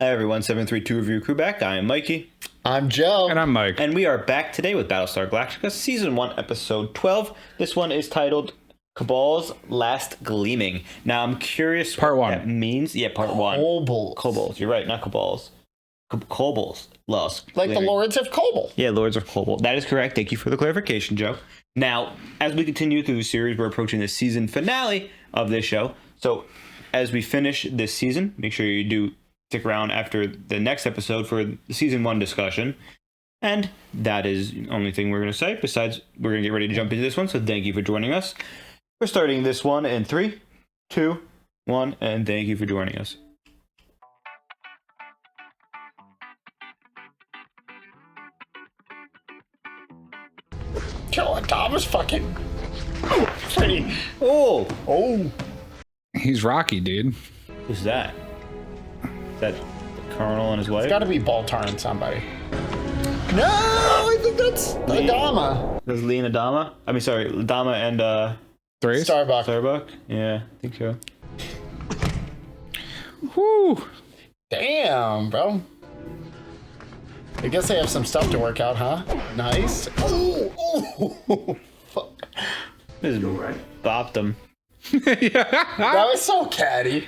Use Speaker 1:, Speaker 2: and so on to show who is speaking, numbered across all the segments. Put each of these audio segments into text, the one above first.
Speaker 1: Hi everyone, 732 Review Crew back. I am Mikey.
Speaker 2: I'm Joe.
Speaker 3: And I'm Mike.
Speaker 1: And we are back today with Battlestar Galactica Season 1, Episode 12. This one is titled Kobol's Last Gleaming. Now I'm curious
Speaker 3: Part
Speaker 1: what
Speaker 3: 1.
Speaker 1: that means. Yeah, Part 1.
Speaker 2: Kobol.
Speaker 1: Kobol's. You're right, not Kobol's. Kobol's. Lost.
Speaker 2: Like
Speaker 1: Gleaming.
Speaker 2: the Lords of Kobol.
Speaker 1: Yeah, Lords of Kobol. That is correct. Thank you for the clarification, Joe. Now, as we continue through the series, we're approaching the season finale of this show. So, as we finish this season, make sure you do stick around after the next episode for the season 1 discussion. And that is the only thing we're going to say. Besides, we're going to get ready to jump into this one. So, thank you for joining us. We're starting this one in 3, 2, 1, and thank you for joining us.
Speaker 2: Joe, Tom was fucking pretty.
Speaker 1: Oh!
Speaker 3: He's Rocky, dude.
Speaker 1: Who's that? Is that the Colonel and his wife?
Speaker 2: It's gotta be Baltar and somebody. No, I think that's Adama.
Speaker 1: That's Lee and Adama? I mean, sorry, Adama and
Speaker 3: Thrace?
Speaker 2: Starbuck.
Speaker 1: Starbuck? Yeah, I think so.
Speaker 3: Whoo!
Speaker 2: Damn, bro. I guess they have some stuff to work out, huh? Nice. Ooh, fuck.
Speaker 1: Just bopped him.
Speaker 2: That was so catty.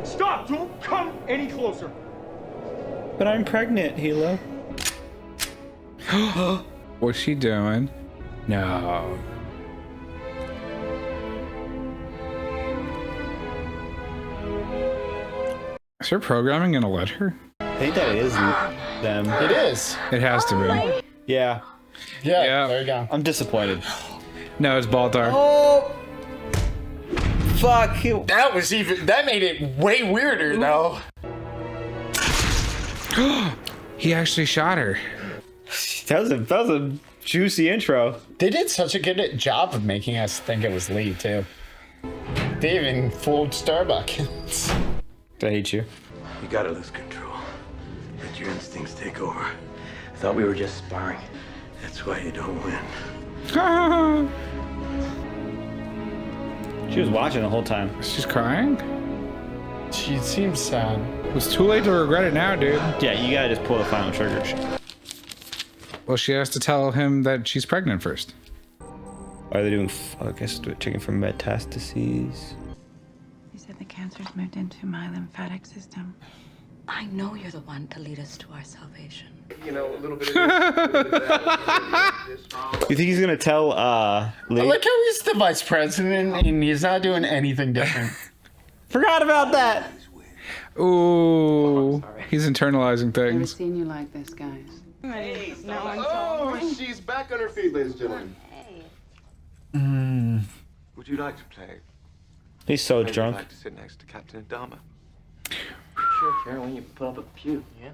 Speaker 4: Stop! Don't come any closer!
Speaker 1: But I'm pregnant, Hilo.
Speaker 3: What's she doing? No. Is her programming gonna let her?
Speaker 1: I think that is them.
Speaker 2: It is.
Speaker 3: It has to be.
Speaker 1: Yeah,
Speaker 2: Yeah, there you go.
Speaker 1: I'm disappointed.
Speaker 3: No, it's Baltar.
Speaker 1: Oh! Fuck!
Speaker 2: That made it way weirder, though.
Speaker 3: He actually shot her.
Speaker 1: That was a juicy intro.
Speaker 2: They did such a good job of making us think it was Lee, too. They even fooled Starbuck.
Speaker 1: I hate you.
Speaker 5: You gotta lose control. Let your instincts take over. Thought we were just sparring. That's why you don't win.
Speaker 1: She was watching the whole time.
Speaker 3: She's crying?
Speaker 2: She seems sad.
Speaker 3: It's too late to regret it now, dude.
Speaker 1: Yeah, you gotta just pull the final trigger.
Speaker 3: Well, she has to tell him that she's pregnant first.
Speaker 1: Are they doing? I guess checking for metastases.
Speaker 6: You said the cancer's moved into my lymphatic system. I know you're the one to lead us to our salvation.
Speaker 5: You know, a little bit of this, a little bit of that.
Speaker 1: You think he's gonna tell Lee?
Speaker 2: I like how he's the vice president and he's not doing anything different.
Speaker 1: Forgot about that.
Speaker 3: Ooh, he's internalizing
Speaker 6: Never
Speaker 3: things.
Speaker 6: seen you like this, guys.
Speaker 5: Hey, oh, she's back on her feet, ladies and gentlemen. Would you like to play?
Speaker 1: He's so
Speaker 5: Maybe
Speaker 1: drunk.
Speaker 5: I'd like to sit next to Captain Adama. Sure, Karen, when you pull up a pew, yeah?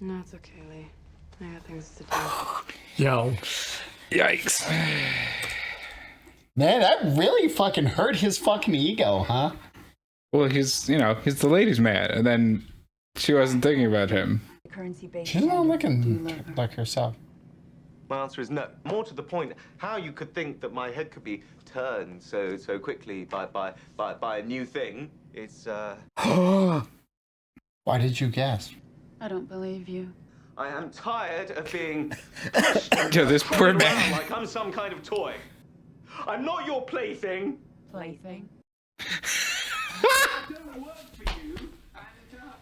Speaker 6: No, it's okay, Lee. I got things to do.
Speaker 2: Yo.
Speaker 3: Yikes.
Speaker 2: Man, that really fucking hurt his fucking ego, huh?
Speaker 3: Well, he's the ladies' man, and then she wasn't thinking about him.
Speaker 6: Currency-based.
Speaker 2: She's not
Speaker 6: Do
Speaker 2: looking
Speaker 6: love her.
Speaker 2: like herself.
Speaker 5: My answer is no. More to the point, how you could think that my head could be turned so quickly by a new thing. It's
Speaker 2: Why did you guess?
Speaker 6: I don't believe you.
Speaker 5: I am tired of being pushed
Speaker 3: Yo, this poor
Speaker 5: around
Speaker 3: man.
Speaker 5: like I'm some kind of toy. I'm not your plaything.
Speaker 6: Plaything?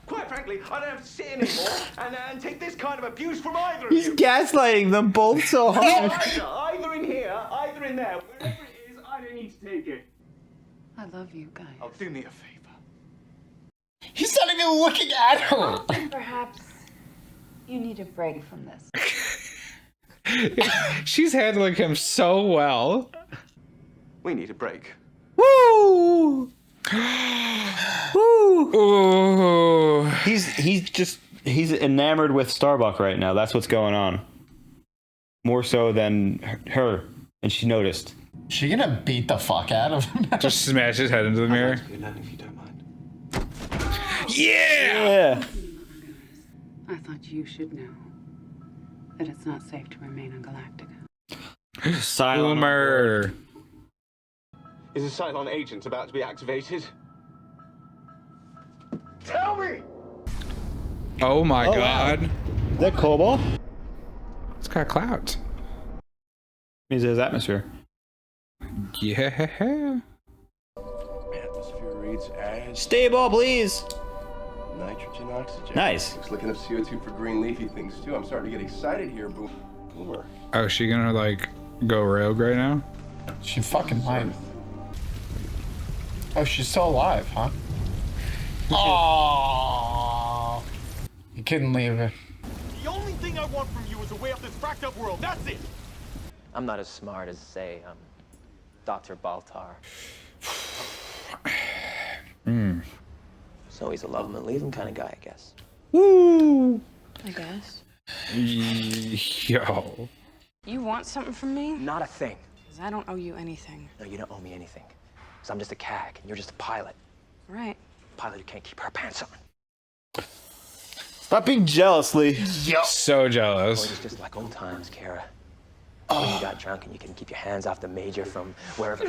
Speaker 5: Quite frankly, I don't have to sit anymore and take this kind of abuse from either of
Speaker 1: He's
Speaker 5: you.
Speaker 1: gaslighting them both so hard.
Speaker 5: Either in here, either in there, wherever it is, I don't need to take it.
Speaker 6: I love you guys.
Speaker 5: Oh, do me a favor.
Speaker 2: He's not even looking at her.
Speaker 6: Perhaps you need a break from this.
Speaker 3: She's handling him so well.
Speaker 5: We need a break.
Speaker 1: Woo! Woo!
Speaker 3: Ooh.
Speaker 1: He's enamored with Starbuck right now. That's what's going on. More so than her, and she noticed.
Speaker 2: She gonna beat the fuck out of him?
Speaker 3: Just smash his head into the mirror.
Speaker 5: Good night, if you don't mind.
Speaker 3: Yeah!
Speaker 1: Yeah.
Speaker 6: I thought you should know that it's not safe to remain on Galactica.
Speaker 1: Silent
Speaker 3: Boomer.
Speaker 5: Is a Cylon agent about to be activated?
Speaker 4: Tell me!
Speaker 3: Oh my
Speaker 1: Oh, wow.
Speaker 3: god.
Speaker 1: Is that Kobol?
Speaker 3: It's got clouds.
Speaker 1: Means there's atmosphere.
Speaker 3: Yeah.
Speaker 7: Atmosphere reads as
Speaker 1: Stable, please.
Speaker 7: nitrogen, oxygen.
Speaker 1: Nice.
Speaker 7: Looks looking up CO2 for green leafy things too. I'm starting to get excited here, Boomer.
Speaker 3: Oh, is she gonna like go rogue right now?
Speaker 2: She fucking lied. Oh, she's still alive, huh? Oh, you couldn't leave her.
Speaker 4: The only thing I want from you is a way off this fracked up world. That's it!
Speaker 8: I'm not as smart as, say, Dr. Baltar. So he's a love him and leave him kind of guy, I guess.
Speaker 1: Woo!
Speaker 6: I guess.
Speaker 3: Yo.
Speaker 6: You want something from me?
Speaker 8: Not a thing.
Speaker 6: Because I don't owe you anything.
Speaker 8: No, you don't owe me anything. Because I'm just a CAG, and you're just a pilot.
Speaker 6: Right.
Speaker 8: Pilot who can't keep her pants on.
Speaker 1: Stop being jealously.
Speaker 3: So
Speaker 8: Boy,
Speaker 3: jealous.
Speaker 8: it's just like old times, Kara. When you got drunk and you couldn't keep your hands off the major from wherever.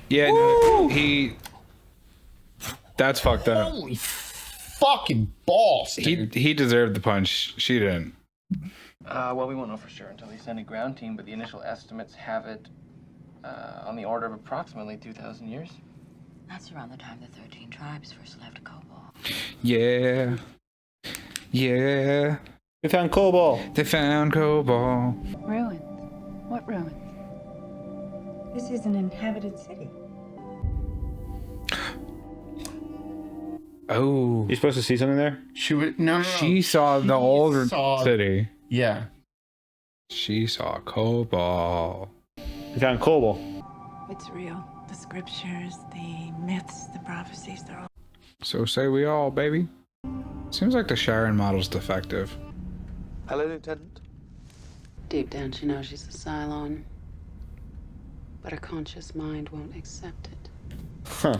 Speaker 3: Yeah, no, he. That's fucked up.
Speaker 2: Holy fucking balls, dude.
Speaker 3: He deserved the punch. She didn't.
Speaker 9: Well, we won't know for sure until they send a ground team, but the initial estimates have it on the order of approximately 2,000 years.
Speaker 6: That's around the time the 13 tribes first left Kobol.
Speaker 3: Yeah. Yeah.
Speaker 1: We found Kobol.
Speaker 3: They found Kobol.
Speaker 6: Ruins. What ruins? This is an inhabited city.
Speaker 3: Oh.
Speaker 1: You supposed to see something there?
Speaker 2: She would no.
Speaker 3: She saw the old
Speaker 2: saw-
Speaker 3: city.
Speaker 2: Yeah.
Speaker 3: She saw Kobol.
Speaker 1: We found Kobol.
Speaker 6: It's real. The scriptures, the myths, the prophecies, they're all...
Speaker 3: So say we all, baby. Seems like the Sharon model's defective.
Speaker 5: Hello, Lieutenant.
Speaker 10: Deep down, she knows she's a Cylon. But her conscious mind won't accept it.
Speaker 1: Huh.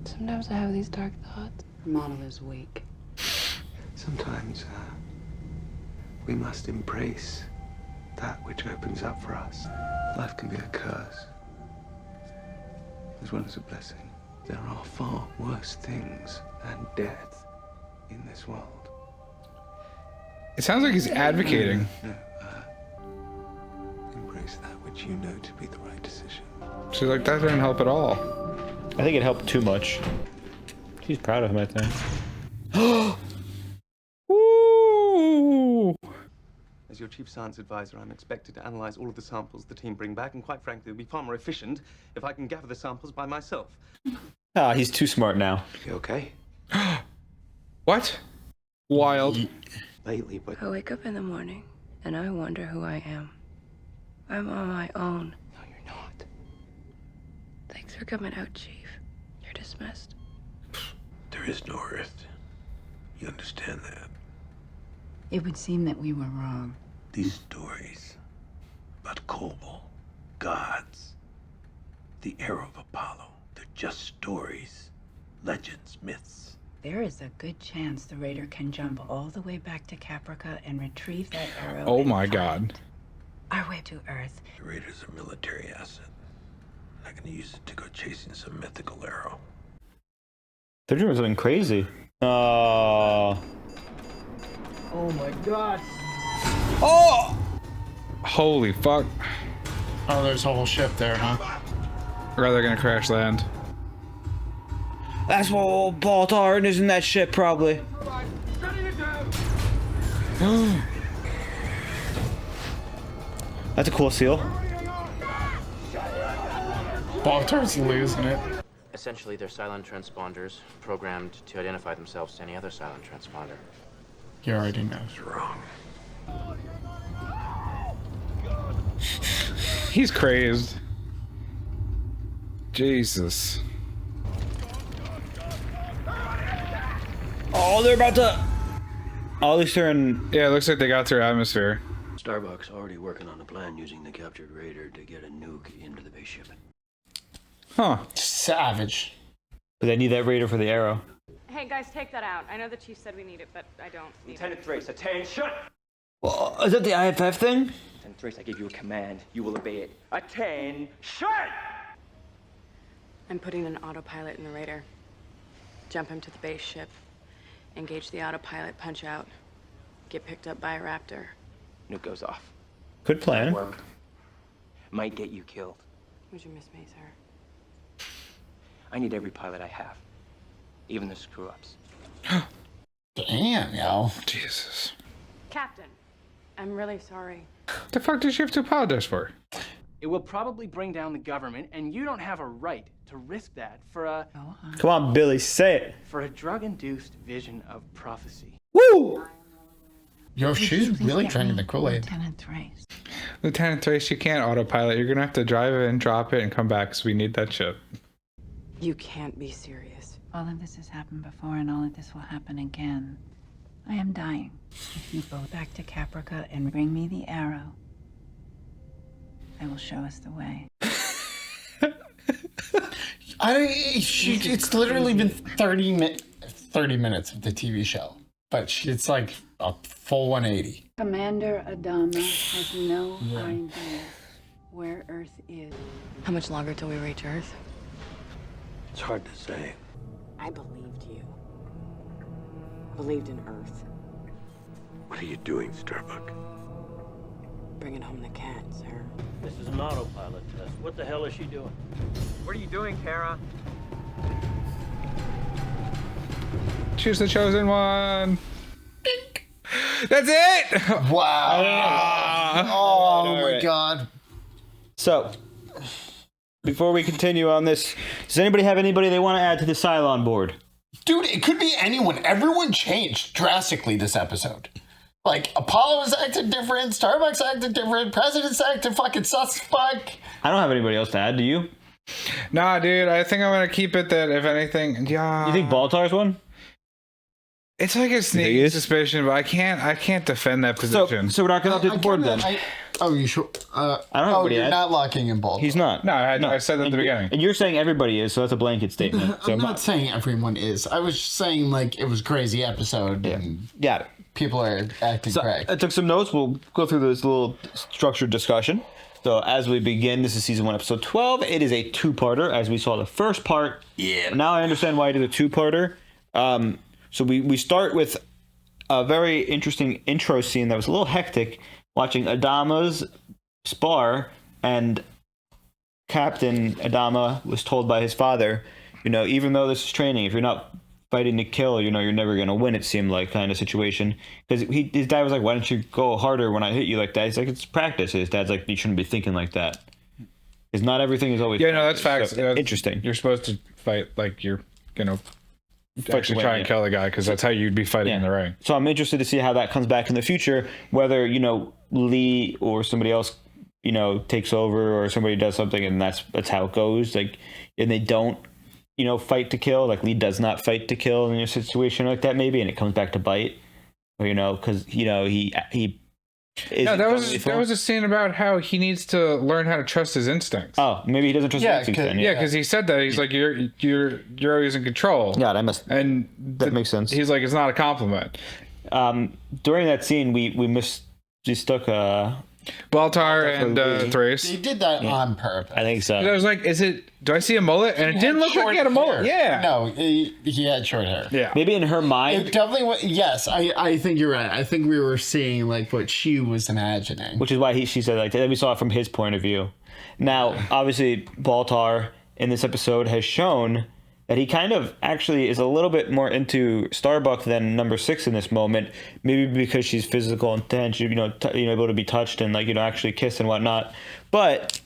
Speaker 10: Sometimes I have these dark thoughts. Her model is weak.
Speaker 5: Sometimes we must embrace that which opens up for us. Life can be a curse as well as a blessing. There are far worse things than death in this world.
Speaker 3: It sounds like he's advocating.
Speaker 5: No, embrace that which you know to be the right decision.
Speaker 3: She's like, that didn't help at all.
Speaker 1: I think it helped too much. She's proud of him, I think.
Speaker 3: Ooh.
Speaker 5: As your chief science advisor, I'm expected to analyze all of the samples the team bring back, and quite frankly, it would be far more efficient if I can gather the samples by myself.
Speaker 1: Ah, he's too smart now.
Speaker 5: You okay?
Speaker 3: What? Wild.
Speaker 5: Lately, but
Speaker 6: I wake up in the morning and I wonder who I am. I'm on my own.
Speaker 5: no, you're not.
Speaker 6: Thanks for coming out, Chief. You're dismissed.
Speaker 7: There is no Earth. You understand that?
Speaker 6: It would seem that we were wrong.
Speaker 7: These stories about Kobol, gods, the era of Apollo, they're just stories, legends, myths.
Speaker 6: There is a good chance the Raider can jump all the way back to Caprica and retrieve that arrow.
Speaker 3: Oh
Speaker 6: and
Speaker 3: my
Speaker 6: find
Speaker 3: god.
Speaker 6: our way to Earth.
Speaker 7: The Raiders are a military asset. I'm gonna use it to go chasing some mythical arrow.
Speaker 1: They're doing something crazy. Oh my god. Oh!
Speaker 3: Holy fuck.
Speaker 2: Oh, there's a whole ship there, huh?
Speaker 3: Or are they gonna crash land?
Speaker 1: That's what old Baltar is in that ship, probably. That's a cool seal.
Speaker 2: Baltar's losing it.
Speaker 9: Essentially, they're silent transponders programmed to identify themselves to any other silent transponder.
Speaker 2: You already know.
Speaker 7: Wrong.
Speaker 3: He's crazed. Jesus.
Speaker 1: Oh, they're about to... Oh, at least they're in...
Speaker 3: Yeah, it looks like they got through atmosphere.
Speaker 7: Starbuck's already working on a plan using the captured Raider to get a nuke into the base ship.
Speaker 3: Huh.
Speaker 2: Savage.
Speaker 1: But they need that Raider for the arrow.
Speaker 11: Hey guys, take that out. I know the chief said we need it, but I don't need
Speaker 8: Lieutenant Thrace, attention!
Speaker 1: Well, is that the IFF thing?
Speaker 8: Lieutenant Thrace, I give you a command. You will obey it. Attention!
Speaker 6: I'm putting an autopilot in the Raider. Jump him to the base ship. engage the autopilot, punch out, get picked up by a raptor.
Speaker 8: Nuke goes off.
Speaker 1: Good plan.
Speaker 8: Work. Might get you killed.
Speaker 6: Would you miss me, sir?
Speaker 8: I need every pilot I have, even the screw-ups.
Speaker 2: Damn, yo.
Speaker 3: Jesus.
Speaker 6: Captain, I'm really sorry.
Speaker 3: The fuck does she have to apologize for?
Speaker 9: It will probably bring down the government, and you don't have a right to risk that for a
Speaker 1: Come on, Billy, say it.
Speaker 9: drug-induced vision of prophecy.
Speaker 1: Woo!
Speaker 2: Yo, she's really drinking the Kool-Aid.
Speaker 6: Lieutenant Thrace.
Speaker 3: Lieutenant Thrace, you can't autopilot. You're gonna have to drive it and drop it and come back because we need that ship.
Speaker 6: You can't be serious. All of this has happened before, and all of this will happen again. I am dying. If you go back to Caprica and bring me the arrow, I will show us the way.
Speaker 2: It's literally been 30 minutes of the TV show, but it's like a full 180.
Speaker 10: Commander Adama has no idea where Earth is.
Speaker 6: How much longer till we reach Earth?
Speaker 7: It's hard to say.
Speaker 6: I believed you. I believed in Earth.
Speaker 7: What are you doing, Starbuck?
Speaker 6: Bringing home the cat, sir.
Speaker 12: This is an autopilot test. What the hell is she doing?
Speaker 9: What are you doing, Kara?
Speaker 3: Choose the chosen one. That's it.
Speaker 2: Wow. Oh my god.
Speaker 1: So, before we continue on this, does anybody have anybody they want to add to the Cylon board?
Speaker 2: Dude, it could be anyone. Everyone changed drastically this episode. Like, Apollo's acted different, Starbucks acted different, President's acted fucking suspect.
Speaker 1: I don't have anybody else to add. Do you?
Speaker 3: Nah, dude. I think I'm gonna keep it that if anything, yeah.
Speaker 1: You think Baltar's one?
Speaker 3: It's like a sneaky suspicion, but I can't defend that position.
Speaker 1: So we're not gonna update the board then.
Speaker 2: Oh, you sure?
Speaker 1: I don't have anybody
Speaker 2: you're
Speaker 1: add.
Speaker 2: not locking in Baltar.
Speaker 1: He's not.
Speaker 3: No, I said that at the beginning.
Speaker 1: And you're saying everybody is, so that's a blanket statement. So
Speaker 2: I'm not saying everyone is. I was just saying, like, it was a crazy episode. And
Speaker 1: got it.
Speaker 2: People are acting correct.
Speaker 1: I took some notes. We'll go through this little structured discussion. So as we begin, this is season 1, episode 12. It is a two-parter, as we saw the first part. Yeah. Now I understand why I did a two-parter. So we start with a very interesting intro scene that was a little hectic, watching Adama's spar, and Captain Adama was told by his father, even though this is training, if you're not fighting to kill, you're never going to win, it seemed like, kind of situation. Because his dad was like, why don't you go harder when I hit you like that? He's like, it's practice. His dad's like, you shouldn't be thinking like that. Because not everything is always
Speaker 3: that's facts.
Speaker 1: So, interesting.
Speaker 3: You're supposed to fight like you're actually try and kill the guy, because that's how you'd be fighting in the ring. So
Speaker 1: I'm interested to see how that comes back in the future, whether, Lee or somebody else, takes over, or somebody does something and that's how it goes. Like, and they don't, fight to kill. Like, Lee does not fight to kill in a situation like that, maybe, and it comes back to bite. Or, because, he
Speaker 3: no, that was a scene about how he needs to learn how to trust his instincts.
Speaker 1: Oh, maybe he doesn't trust his instincts then.
Speaker 3: Yeah, because he said that. He's like, you're always in control.
Speaker 1: Yeah, that makes sense.
Speaker 3: He's like, it's not a compliment.
Speaker 1: During that scene, we mistook
Speaker 3: Baltar and Thrace.
Speaker 2: They did that on purpose.
Speaker 1: I think so.
Speaker 3: I was like, do I see a mullet? And it didn't look like he had a mullet. Yeah.
Speaker 2: No, he had short hair.
Speaker 3: Yeah.
Speaker 1: Maybe in her mind.
Speaker 2: It definitely was. Yes, I think you're right. I think we were seeing like what she was imagining.
Speaker 1: Which is why she said like that. We saw it from his point of view. Now, obviously, Baltar in this episode has shown that he kind of actually is a little bit more into Starbuck than number 6 in this moment. Maybe because she's physical and tense, able to be touched and actually kiss and whatnot. But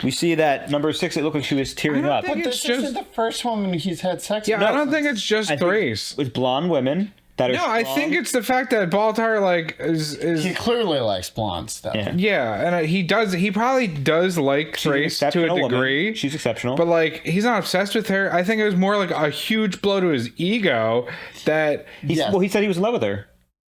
Speaker 1: we see that number 6, it looked like she was tearing up.
Speaker 2: But this isn't the first woman he's had sex with.
Speaker 3: Yeah, I don't think it's just Thrace.
Speaker 1: With blonde women.
Speaker 3: I think it's the fact that Baltar is
Speaker 2: he clearly likes blonde stuff.
Speaker 3: Yeah, and he probably does like Thrace to a degree.
Speaker 1: Woman. She's exceptional,
Speaker 3: but he's not obsessed with her. I think it was more like a huge blow to his ego that
Speaker 1: he said he was in love with her.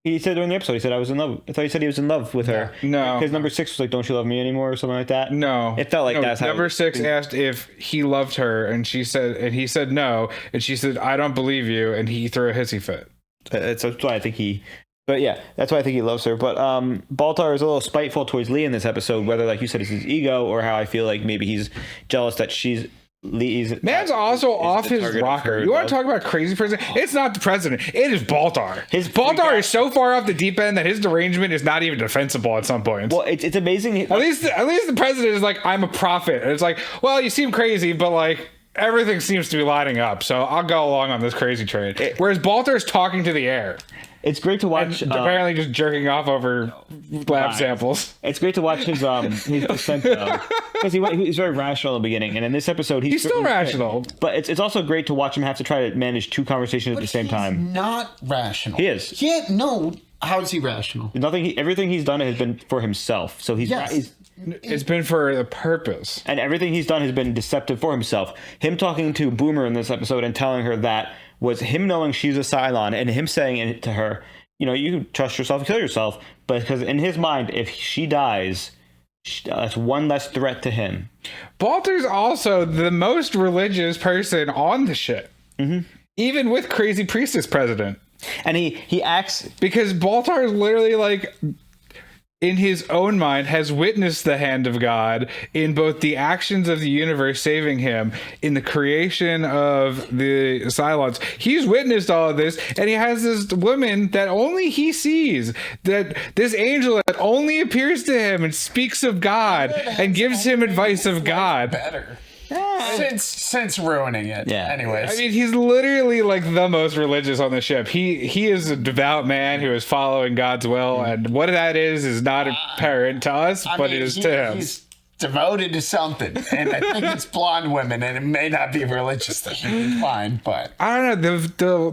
Speaker 1: He said during the episode, he said, I was in love. I thought he said he was in love with her.
Speaker 3: No.
Speaker 1: Because number 6 was like, don't you love me anymore, or something like that?
Speaker 3: No.
Speaker 1: It felt like that's how
Speaker 3: number 6 asked if he loved her, and he said no, and she said, I don't believe you, and he threw a hissy fit.
Speaker 1: That's why I think that's why I think he loves her. But Baltar is a little spiteful towards Lee in this episode, whether, like you said, it's his ego, or how I feel like maybe he's jealous that she's
Speaker 3: Man's also off his rocker. You want to talk about crazy president? It's not the president. It is Baltar. Baltar is so far off the deep end that his derangement is not even defensible at some points.
Speaker 1: Well, it's amazing.
Speaker 3: At least the president is like, I'm a prophet. And it's like, well, you seem crazy, but like everything seems to be lining up. So I'll go along on this crazy train. Whereas Baltar's talking to the air.
Speaker 1: It's great to watch.
Speaker 3: And apparently, just jerking off over lab samples.
Speaker 1: It's great to watch his descent because he's very rational in the beginning, and in this episode, he's
Speaker 3: still rational.
Speaker 1: But it's also great to watch him have to try to manage two conversations at the same time.
Speaker 2: Not rational.
Speaker 1: He is.
Speaker 2: Yeah. No. How is he rational?
Speaker 1: Everything he's done has been for himself. So
Speaker 3: it's been for a purpose,
Speaker 1: and everything he's done has been deceptive for himself. Him talking to Boomer in this episode and telling her that was him knowing she's a Cylon and him saying it to her, you can trust yourself, kill yourself. But because in his mind, if she dies, that's one less threat to him.
Speaker 3: Baltar's also the most religious person on the ship, even with Crazy Priestess President.
Speaker 1: And he acts
Speaker 3: because Baltar is literally like, in his own mind, has witnessed the hand of God in both the actions of the universe saving him, in the creation of the Cylons. He's witnessed all of this, and he has this woman that only he sees, that this angel that only appears to him and speaks of God and gives him advice of God.
Speaker 2: Better. Since ruining it.
Speaker 1: Yeah.
Speaker 2: Anyways.
Speaker 3: I mean, he's literally like the most religious on the ship. He is a devout man who is following God's will, and what that is not apparent to us, but it is to him.
Speaker 2: He's devoted to something, and I think it's blonde women, and it may not be religious thing. Fine, but
Speaker 3: I don't know.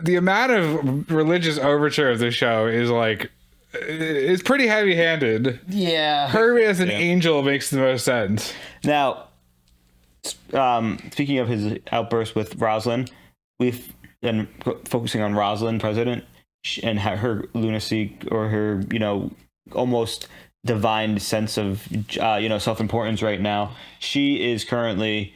Speaker 3: The amount of religious overture of the show is like, it's pretty heavy-handed.
Speaker 2: Yeah.
Speaker 3: Her as an angel makes the most sense.
Speaker 1: Now, speaking of his outburst with Rosalind, we've been focusing on Rosalind, President, and her lunacy, or her, almost divine sense of, self-importance right now. She is currently,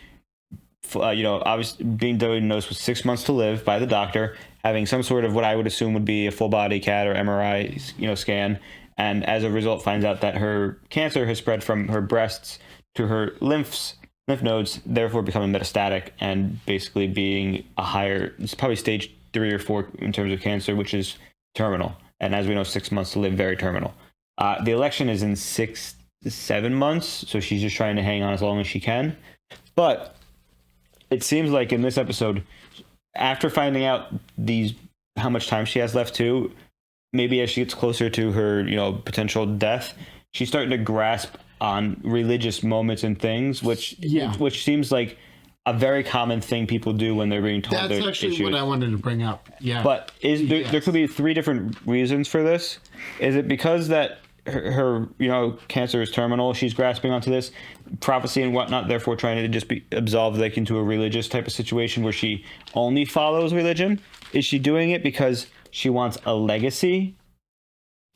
Speaker 1: obviously being diagnosed with 6 months to live by the doctor, having some sort of what I would assume would be a full body CAT or MRI, scan. And as a result, finds out that her cancer has spread from her breasts to her lymph nodes, therefore becoming metastatic and basically being it's probably stage 3 or 4 in terms of cancer, which is terminal. And as we know, 6 months to live, very terminal. The election is in 6 to 7 months, so she's just trying to hang on as long as she can. But it seems like in this episode, after finding out how much time she has left too, maybe as she gets closer to her, potential death, she's starting to grasp on religious moments and things, which seems like a very common thing people do when they're being told
Speaker 2: that's actually
Speaker 1: issues.
Speaker 2: what I wanted to bring up. Yeah.
Speaker 1: But there could be 3 different reasons for this. Is it because that her cancer is terminal, she's grasping onto this prophecy and whatnot, therefore trying to just be absolved into a religious type of situation where she only follows religion? Is she doing it because she wants a legacy?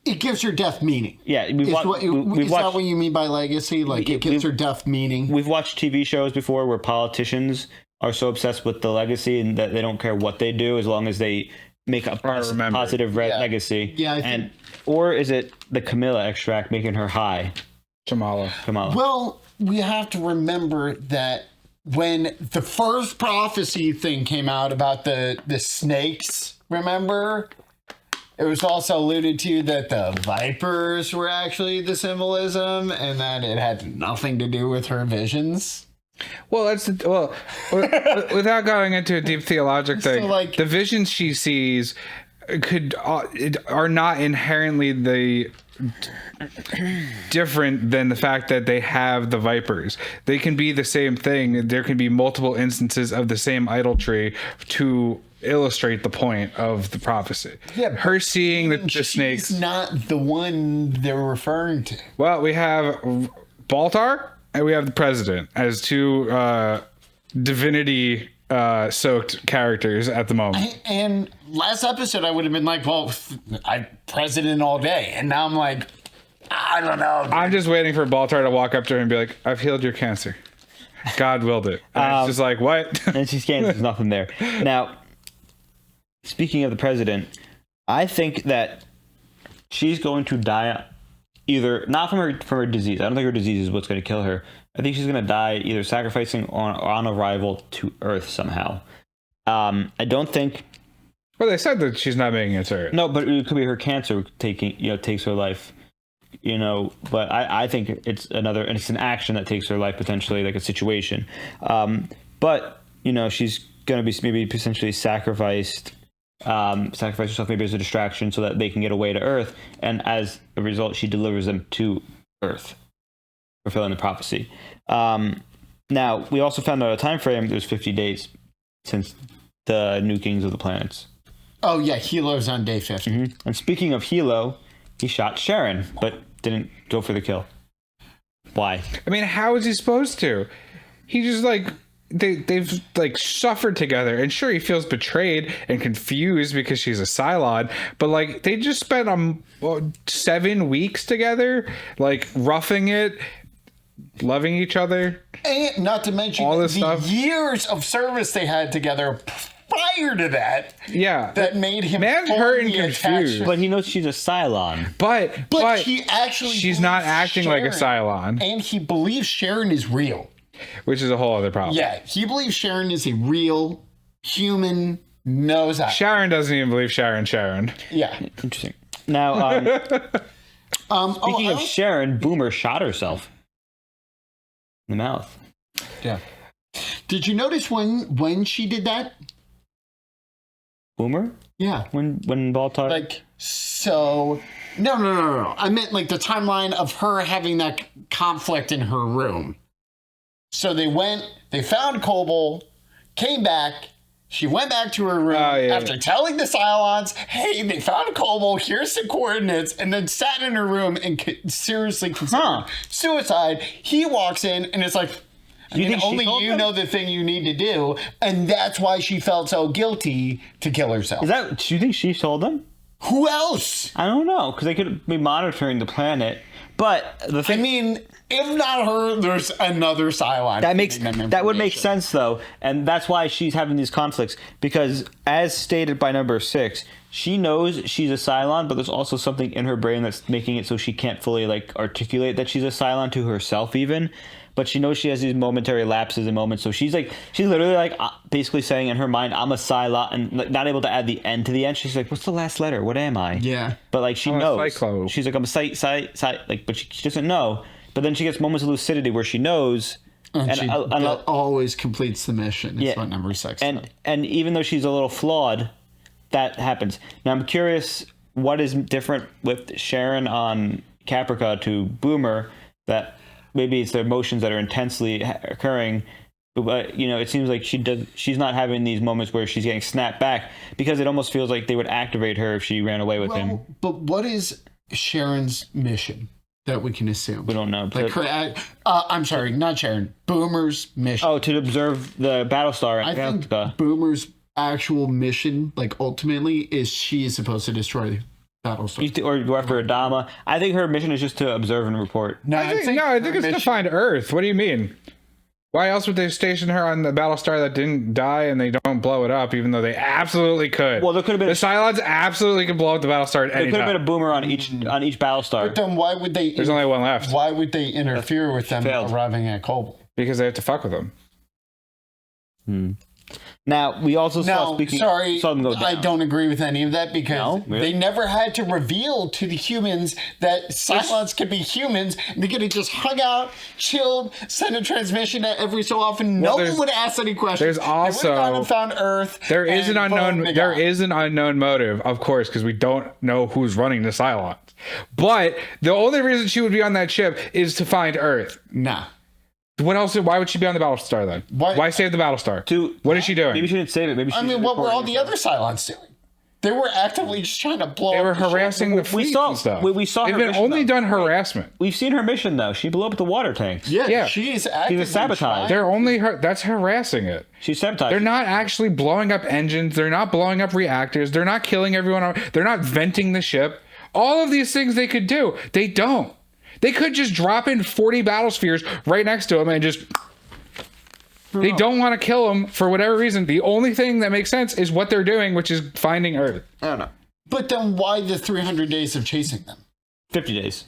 Speaker 2: It gives her death meaning.
Speaker 1: Yeah,
Speaker 2: is that what you mean by legacy? Like, it gives her death meaning?
Speaker 1: We've watched TV shows before where politicians are so obsessed with the legacy and that they don't care what they do as long as they make a positive legacy.
Speaker 2: Yeah,
Speaker 1: or is it the Camilla extract making her high?
Speaker 3: Kamala.
Speaker 2: Well, we have to remember that when the first prophecy thing came out about the snakes, remember? It was also alluded to that the vipers were actually the symbolism, and that it had nothing to do with her visions.
Speaker 3: Well, without going into a deep theologic thing, the visions she sees are not inherently different than the fact that they have the vipers. They can be the same thing. There can be multiple instances of the same idol tree to illustrate the point of the prophecy. Yeah, her seeing the snakes.
Speaker 2: She's not the one they're referring to.
Speaker 3: Well, we have Baltar and we have the president as 2 divinity soaked characters at the moment.
Speaker 2: And last episode I would have been like, well, I president all day, and now I'm like, I don't know.
Speaker 3: I'm just waiting for Baltar to walk up to her and be like, I've healed your cancer. God willed it. And it's just like, what?
Speaker 1: And she scans, there's nothing there. Now, speaking of the president, I think that she's going to die either not from her disease. I don't think her disease is what's going to kill her, I think she's gonna die either sacrificing or on arrival to Earth somehow. I don't think.
Speaker 3: Well, they said that she's not making it to Earth.
Speaker 1: No, but it could be her cancer takes her life. But I think it's an action that takes her life potentially, like a situation. But she's gonna be maybe potentially sacrifice herself maybe as a distraction so that they can get away to Earth, and as a result, she delivers them to Earth, fulfilling the prophecy. Now we also found out a time frame. There's 50 days since the nukings of the planets.
Speaker 2: Oh yeah, Hilo's on day 50.
Speaker 1: Mm-hmm. And speaking of Hilo, he shot Sharon, but didn't go for the kill. Why?
Speaker 3: I mean, how is he supposed to? He just they've suffered together, and sure, he feels betrayed and confused because she's a Cylon, but they just spent 7 weeks together, roughing it, loving each other,
Speaker 2: and not to mention
Speaker 3: all this
Speaker 2: the
Speaker 3: stuff.
Speaker 2: Years of service they had together prior to that.
Speaker 3: Yeah,
Speaker 2: that made him
Speaker 3: hurt and confused.
Speaker 1: But he knows she's a Cylon.
Speaker 3: But
Speaker 2: he actually
Speaker 3: she's not acting like a Cylon,
Speaker 2: and he believes Sharon is real,
Speaker 3: which is a whole other problem.
Speaker 2: Yeah, he believes Sharon is a real human. Knows that.
Speaker 3: Sharon doesn't even believe Sharon.
Speaker 2: Yeah,
Speaker 1: interesting. Now, speaking of Sharon, Boomer shot herself in the mouth.
Speaker 2: Yeah. Did you notice when she did that?
Speaker 1: Boomer?
Speaker 2: Yeah.
Speaker 1: When Baltar?
Speaker 2: No. I meant the timeline of her having that conflict in her room. So they found Kobol, came back. She went back to her room after telling the Cylons, hey, they found Kobol, here's the coordinates, and then sat in her room and seriously considered suicide. He walks in and it's only you know the thing you need to do, and that's why she felt so guilty to kill herself.
Speaker 1: Do you think she told them?
Speaker 2: Who else?
Speaker 1: I don't know, because they could be monitoring the planet. But the thing,
Speaker 2: if not her, there's another Cylon.
Speaker 1: That would make sense though, and that's why she's having these conflicts. Because as stated by number 6, she knows she's a Cylon, but there's also something in her brain that's making it so she can't fully articulate that she's a Cylon to herself even. But she knows she has these momentary lapses and moments. So she's literally basically saying in her mind, I'm a Cylon, and not able to add the N to the end. She's like, what's the last letter? What am I?
Speaker 2: Yeah.
Speaker 1: But she knows. She's like, I'm a Cyclo. But she doesn't know. But then she gets moments of lucidity where she knows.
Speaker 2: And she always completes the mission. That's what number 6 said.
Speaker 1: And even though she's a little flawed, that happens. Now I'm curious what is different with Sharon on Caprica to Boomer, that maybe it's the emotions that are intensely occurring, but it seems like she's not having these moments where she's getting snapped back, because it almost feels like they would activate her if she ran away with him.
Speaker 2: But what is Sharon's mission that we can assume?
Speaker 1: We don't know.
Speaker 2: I'm sorry, not Sharon. Boomer's mission.
Speaker 1: Oh, to observe the Battlestar.
Speaker 2: I think Boomer's actual mission, ultimately, is she is supposed to destroy Battlestar.
Speaker 1: Or go after Adama. I think her mission is just to observe and report.
Speaker 3: I think it's to find Earth. What do you mean? Why else would they station her on the Battlestar that didn't die and they don't blow it up, even though they absolutely could?
Speaker 1: Well, there could have been
Speaker 3: the Cylons absolutely could blow up the Battlestar at any time.
Speaker 1: There could have been a Boomer on each Battlestar.
Speaker 2: But then why would they?
Speaker 3: There's only one left.
Speaker 2: Why would they interfere with them arriving at Kobol?
Speaker 3: Because they have to fuck with them.
Speaker 1: Now, we also saw them go down.
Speaker 2: I don't agree with any of that, because they never had to reveal to the humans that Cylons could be humans. They could have just hung out, chilled, sent a transmission every so often. No one would ask any questions.
Speaker 3: There's also
Speaker 2: they would have gone and found Earth.
Speaker 3: There is an unknown motive, of course, because we don't know who's running the Cylons. But the only reason she would be on that ship is to find Earth.
Speaker 2: Nah.
Speaker 3: What else? Why would she be on the Battlestar then? Why save the Battlestar? What is she doing?
Speaker 1: Maybe she didn't save it. Maybe
Speaker 2: what were all the other Cylons doing? They were actively just trying to blow.
Speaker 3: They were harassing the fleet and stuff.
Speaker 1: We saw.
Speaker 3: They've only done harassment.
Speaker 1: We've seen her mission though. She blew up the water tanks.
Speaker 2: Yeah. She's actively
Speaker 1: sabotaged.
Speaker 3: They're only that's harassing it.
Speaker 1: She's sabotaged.
Speaker 3: They're not actually blowing up engines. They're not blowing up reactors. They're not killing everyone. They're not venting the ship. All of these things they could do, they don't. They could just drop in 40 battlespheres right next to them and just. They don't want to kill them for whatever reason. The only thing that makes sense is what they're doing, which is finding Earth.
Speaker 1: I don't know.
Speaker 2: But then why the 300 days of chasing them?
Speaker 1: 50 days.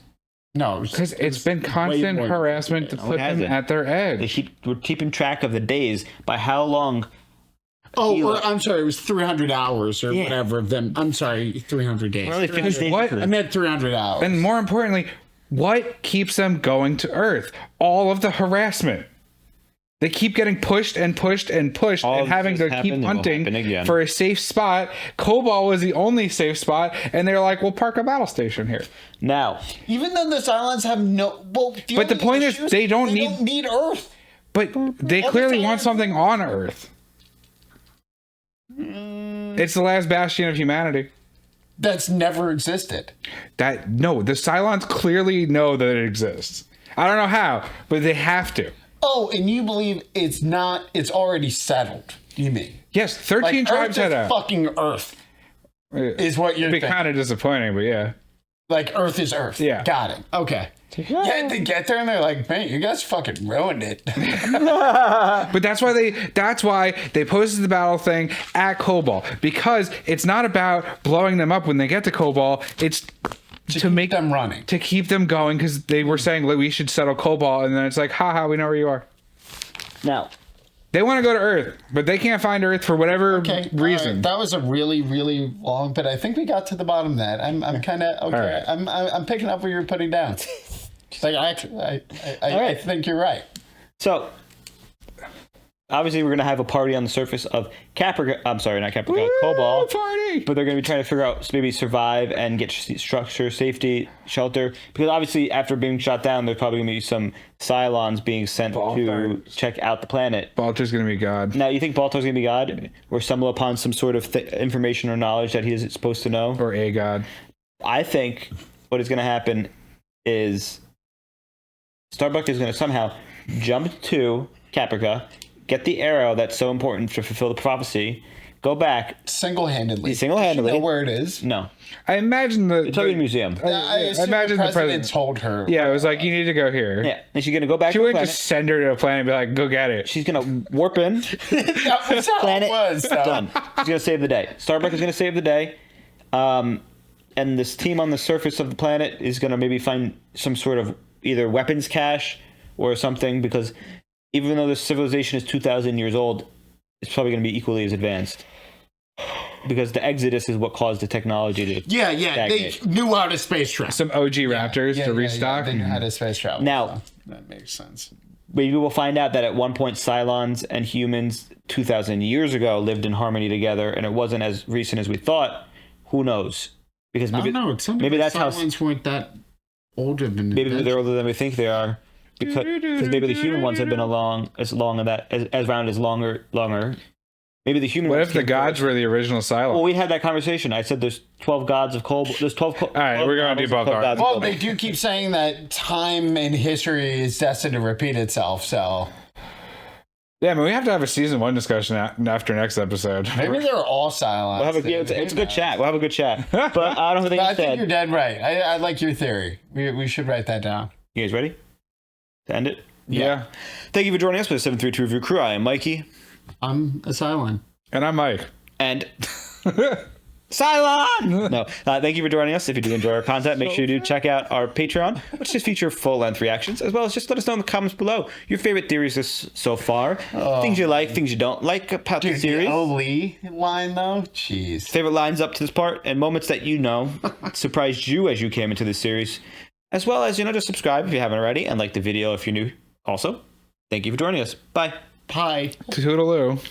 Speaker 2: No,
Speaker 3: because it's been constant harassment to put them at their edge.
Speaker 1: We're keeping track of the days by how long.
Speaker 2: I'm sorry, it was 300 hours or whatever of them. I'm sorry, 300 days.
Speaker 1: Really 50
Speaker 3: what?
Speaker 2: I meant 300 hours.
Speaker 3: And more importantly, what keeps them going to Earth? All of the harassment. They keep getting pushed and pushed and pushed and having to keep hunting for a safe spot. Kobol was the only safe spot, and they're like, we'll park a battle station here.
Speaker 1: Now,
Speaker 2: even though the Cylons have no... Well,
Speaker 3: but the point is, they don't
Speaker 2: need Earth.
Speaker 3: But they clearly want something on Earth. It's the last bastion of humanity.
Speaker 2: That's never existed.
Speaker 3: No, the Cylons clearly know that it exists. I don't know how, but they have to.
Speaker 2: Oh, and you believe it's already settled, you mean?
Speaker 3: Yes, 13 tribes had a...
Speaker 2: fucking Earth is what you're
Speaker 3: thinking. It'd be kind of disappointing, but yeah.
Speaker 2: Like, Earth is Earth.
Speaker 3: Yeah.
Speaker 2: Got it. Okay. Yeah, they get there and they're like, man, you guys fucking ruined it.
Speaker 3: But that's why they posted the battle thing at Kobol, because it's not about blowing them up when they get to Kobol. It's to make
Speaker 2: them running,
Speaker 3: to keep them going, because they were saying, like, we should settle Kobol, and then it's like, haha, we know where you are.
Speaker 1: Now,
Speaker 3: they want to go to Earth, but they can't find Earth for whatever reason.
Speaker 2: Right. That was a really, really long, but I think we got to the bottom of that. I'm kind of okay. Right. I'm picking up what you're putting down. Like I think you're right.
Speaker 1: So obviously we're gonna have a party on the surface of Caprica. I'm sorry, not Caprica. Kobol.
Speaker 3: Party.
Speaker 1: But they're gonna be trying to figure out maybe survive and get structure, safety, shelter. Because obviously after being shot down, there's probably gonna be some Cylons being sent to check out the planet.
Speaker 3: Baltar's gonna be God.
Speaker 1: Now, you think Baltar's gonna be God, or stumble upon some sort of information or knowledge that he isn't supposed to know,
Speaker 3: or a God?
Speaker 1: I think what is gonna happen is Starbuck is going to somehow jump to Caprica, get the arrow that's so important to fulfill the prophecy, go back
Speaker 2: single-handedly.
Speaker 1: You
Speaker 2: know where it is?
Speaker 1: No.
Speaker 3: I imagine
Speaker 1: it's in a museum.
Speaker 2: I imagine the president told her.
Speaker 3: Yeah, it was like, you need to go here.
Speaker 1: Yeah, and she's going to go back.
Speaker 3: She wouldn't just send her to a planet and be like, go get it.
Speaker 1: She's going to warp in.
Speaker 2: That's how
Speaker 1: planet
Speaker 2: it was.
Speaker 1: Done. She's going to save the day. Starbuck is going to save the day. And this team on the surface of the planet is going to maybe find some sort of either weapons cache or something, because even though this civilization is 2,000 years old, it's probably going to be equally as advanced. Because the Exodus is what caused the technology to stagnate.
Speaker 2: They knew how to space travel.
Speaker 3: Some OG Raptors to restock.
Speaker 2: They knew how to space travel.
Speaker 1: Now,
Speaker 2: so that makes sense.
Speaker 1: Maybe we'll find out that at one point Cylons and humans 2,000 years ago lived in harmony together, and it wasn't as recent as we thought. Who knows? Because maybe, maybe that's how
Speaker 2: Cylons weren't that older than
Speaker 1: maybe they're older than we think they are, because maybe the human ones have been around as longer. Maybe the human.
Speaker 3: What
Speaker 1: ones
Speaker 3: if the gods were the original Cylons?
Speaker 1: Well, we had that conversation. I said there's 12 gods of Kobol. There's 12.
Speaker 3: All right, we're gonna do both.
Speaker 2: Well, they do keep saying that time and history is destined to repeat itself. So.
Speaker 3: Yeah, I mean, we have to have a season 1 discussion after next episode.
Speaker 2: Maybe they're all Cylons.
Speaker 1: We'll have it's a good chat. We'll have a good chat. But I don't think
Speaker 2: I think you're dead right. I like your theory. We should write that down.
Speaker 1: You guys ready to end it?
Speaker 3: Yeah.
Speaker 1: Thank you for joining us for the 732 Review Crew. I am Mikey.
Speaker 2: I'm a Cylon.
Speaker 3: And I'm Mike.
Speaker 1: And Cylon! No. Thank you for joining us. If you do enjoy our content, make sure you do check out our Patreon, which just feature full-length reactions, as well as just let us know in the comments below your favorite theories so far. Things you like, things you don't like about the series.
Speaker 2: The Oli line, though? Jeez.
Speaker 1: Favorite lines up to this part, and moments that you know surprised you as you came into this series. As well as, just subscribe if you haven't already, and like the video if you're new. Also, thank you for joining us. Bye.
Speaker 2: Bye.
Speaker 3: Toodaloo.